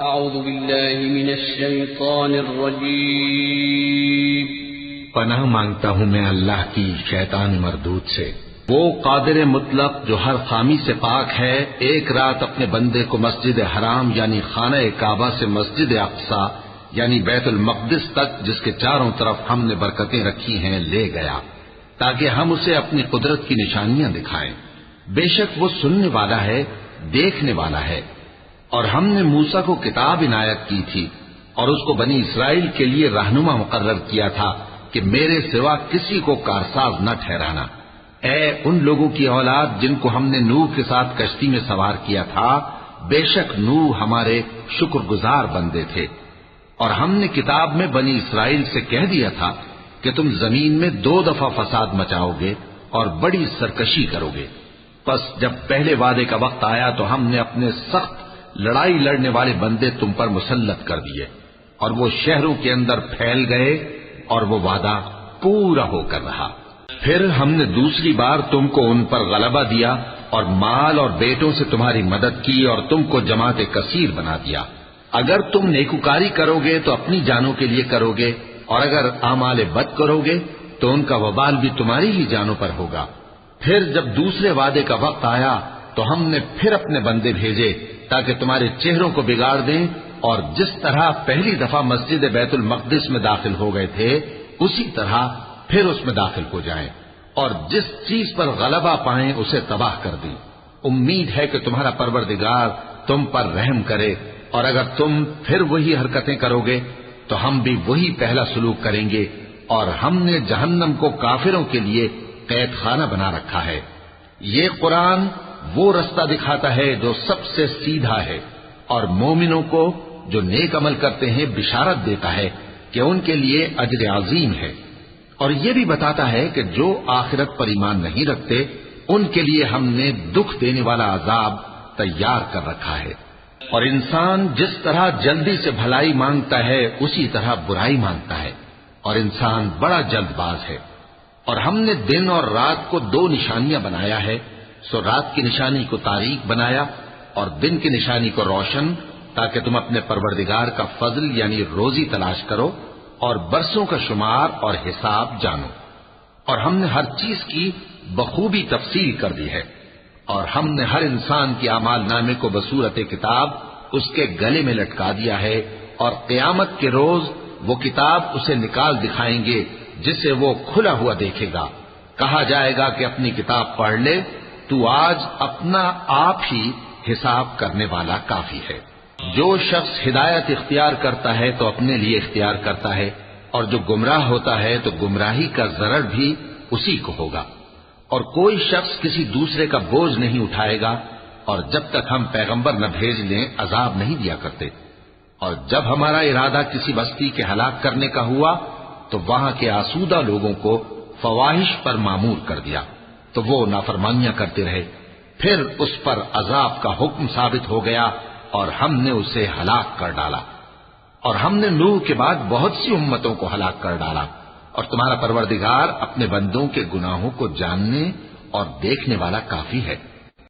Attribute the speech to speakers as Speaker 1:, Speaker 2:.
Speaker 1: اعوذ باللہ من الشیطان الرجیم۔
Speaker 2: پناہ مانگتا ہوں میں اللہ کی شیطان مردود سے۔ وہ قادر مطلق جو ہر خامی سے پاک ہے، ایک رات اپنے بندے کو مسجد حرام یعنی خانہ کعبہ سے مسجد اقصی یعنی بیت المقدس تک، جس کے چاروں طرف ہم نے برکتیں رکھی ہیں، لے گیا تاکہ ہم اسے اپنی قدرت کی نشانیاں دکھائیں۔ بے شک وہ سننے والا ہے، دیکھنے والا ہے۔ اور ہم نے موسیٰ کو کتاب عنایت کی تھی اور اس کو بنی اسرائیل کے لیے رہنما مقرر کیا تھا کہ میرے سوا کسی کو کارساز نہ ٹھہرانا۔ اے ان لوگوں کی اولاد جن کو ہم نے نوح کے ساتھ کشتی میں سوار کیا تھا، بے شک نوح ہمارے شکر گزار بندے تھے۔ اور ہم نے کتاب میں بنی اسرائیل سے کہہ دیا تھا کہ تم زمین میں 2 دفعہ فساد مچاؤ گے اور بڑی سرکشی کرو گے۔ پس جب پہلے وعدے کا وقت آیا تو ہم نے اپنے سخت لڑائی لڑنے والے بندے تم پر مسلط کر دیے، اور وہ شہروں کے اندر پھیل گئے اور وہ وعدہ پورا ہو کر رہا۔ پھر ہم نے دوسری بار تم کو ان پر غلبہ دیا اور مال اور بیٹوں سے تمہاری مدد کی اور تم کو جماعت کثیر بنا دیا۔ اگر تم نیکوکاری کرو گے تو اپنی جانوں کے لیے کرو گے، اور اگر اعمال بد کرو گے تو ان کا وبال بھی تمہاری ہی جانوں پر ہوگا۔ پھر جب دوسرے وعدے کا وقت آیا تو ہم نے پھر اپنے بندے بھیجے تاکہ تمہارے چہروں کو بگاڑ دیں، اور جس طرح پہلی دفعہ مسجد بیت المقدس میں داخل ہو گئے تھے اسی طرح پھر اس میں داخل ہو جائیں، اور جس چیز پر غلبہ پائیں اسے تباہ کر دیں۔ امید ہے کہ تمہارا پروردگار تم پر رحم کرے، اور اگر تم پھر وہی حرکتیں کرو گے تو ہم بھی وہی پہلا سلوک کریں گے، اور ہم نے جہنم کو کافروں کے لیے قید خانہ بنا رکھا ہے۔ یہ قرآن وہ رستہ دکھاتا ہے جو سب سے سیدھا ہے، اور مومنوں کو جو نیک عمل کرتے ہیں بشارت دیتا ہے کہ ان کے لیے اجر عظیم ہے، اور یہ بھی بتاتا ہے کہ جو آخرت پر ایمان نہیں رکھتے ان کے لیے ہم نے دکھ دینے والا عذاب تیار کر رکھا ہے۔ اور انسان جس طرح جلدی سے بھلائی مانگتا ہے اسی طرح برائی مانگتا ہے، اور انسان بڑا جلد باز ہے۔ اور ہم نے دن اور رات کو 2 نشانیاں بنایا ہے، سو رات کی نشانی کو تاریک بنایا اور دن کی نشانی کو روشن، تاکہ تم اپنے پروردگار کا فضل یعنی روزی تلاش کرو اور برسوں کا شمار اور حساب جانو۔ اور ہم نے ہر چیز کی بخوبی تفصیل کر دی ہے، اور ہم نے ہر انسان کی اعمال نامے کو بصورت کتاب اس کے گلے میں لٹکا دیا ہے، اور قیامت کے روز وہ کتاب اسے نکال دکھائیں گے جسے وہ کھلا ہوا دیکھے گا۔ کہا جائے گا کہ اپنی کتاب پڑھ لے، تو آج اپنا آپ ہی حساب کرنے والا کافی ہے۔ جو شخص ہدایت اختیار کرتا ہے تو اپنے لیے اختیار کرتا ہے، اور جو گمراہ ہوتا ہے تو گمراہی کا ضرر بھی اسی کو ہوگا۔ اور کوئی شخص کسی دوسرے کا بوجھ نہیں اٹھائے گا، اور جب تک ہم پیغمبر نہ بھیج لیں عذاب نہیں دیا کرتے۔ اور جب ہمارا ارادہ کسی بستی کے ہلاک کرنے کا ہوا تو وہاں کے آسودہ لوگوں کو فواحش پر معمور کر دیا، تو وہ نافرمانیاں کرتے رہے۔ پھر اس پر عذاب کا حکم ثابت ہو گیا اور ہم نے اسے ہلاک کر ڈالا۔ اور ہم نے نوح کے بعد بہت سی امتوں کو ہلاک کر ڈالا، اور تمہارا پروردگار اپنے بندوں کے گناہوں کو جاننے اور دیکھنے والا کافی ہے۔